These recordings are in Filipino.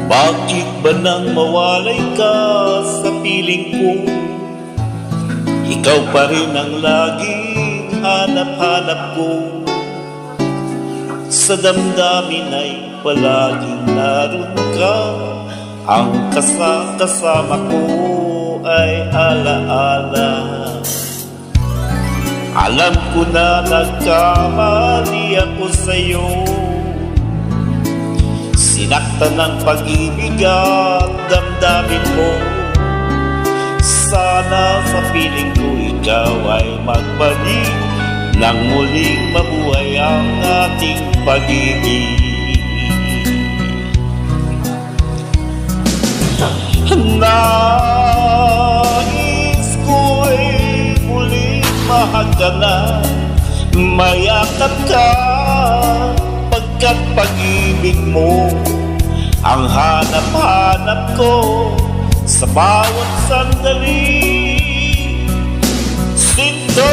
Bakit ba nang mawalay ka sa piling ko? Ikaw pa rin ang laging hanap-hanap ko. Sa damdamin ay palaging naroon ka. Ang kasama ko ay alaala. Alam ko na nagkamali ako sa'yo. Sinaktan ng pag-ibig at damdamin mo. Sana sa piling ko ikaw ay magbalik, nang muling mabuhay ang ating pag-ibig. Nais ko'y muling mahagana, mayakap ka, pagkat pag-ibig mo ang hanap-hanap ko sa bawat sandali. Sinto,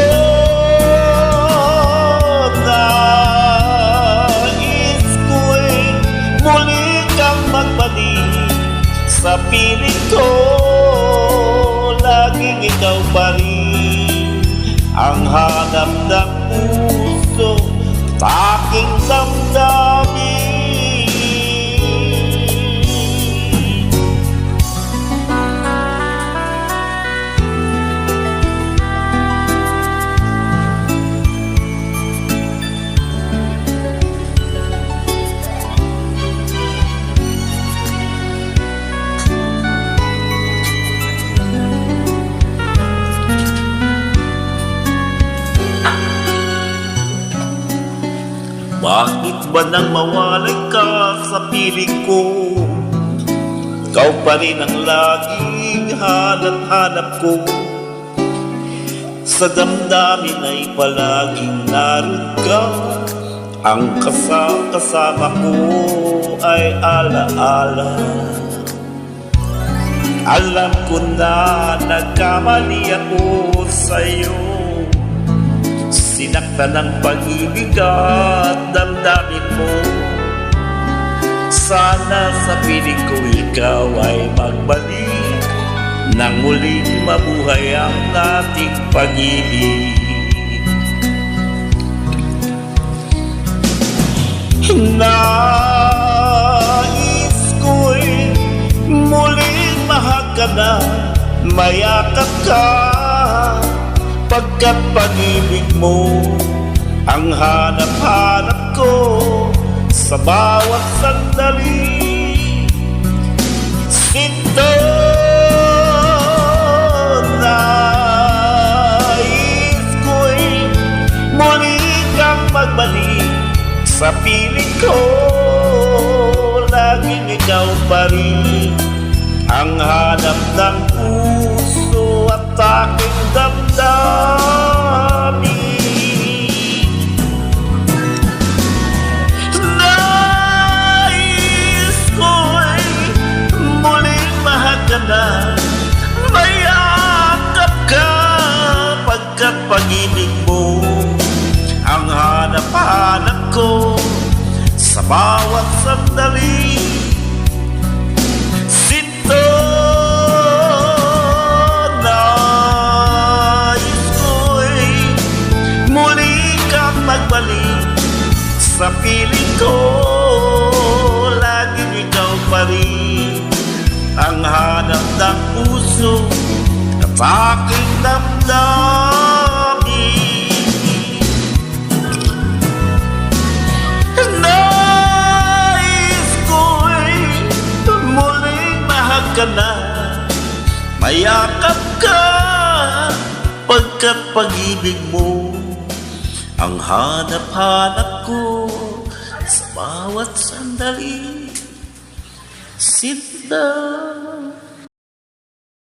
nais ko'y muli kang magbalik sa piling ko. Laging ikaw pa rin ang hanap ng puso sa aking damdamin. Bakit ba nang mawalay ka sa piling ko? Ikaw pa rin ang laging hanap-hanap ko. Sa damdamin ay palaging naroon ka. Ang kasama ko ay alaala. Alam ko na nagkamali ako sa'yo. Sinaktan ng pag-ibig at damdamin mo. Sana sa piling ko ikaw ay magbalik, nang muling mabuhay ang ating pag-ibig. Nais ko'y muling mahagana, mayakap ka, pagkat pag-ibig mo ang hanap-hanap ko sa bawat sandali. Sinto, nais ko'y muli kang magbalik sa piling ko. Laging ikaw pa rin ang hanap ng puso at aking damdamin. Nais ko'y muling mahagana, mayakap ka, pagkat pag-ibig mo ang hanap-hanap ko sa bawat sandali. Sinto, magbalik sa piling ko. Laging ikaw pa rin ang hanap ng puso at aking damdamin. Nais ko'y muling mahagana, mayakap ka, pagkat pag-ibig mo ang hanap-hanap ko sa bawat sandali. Sinta.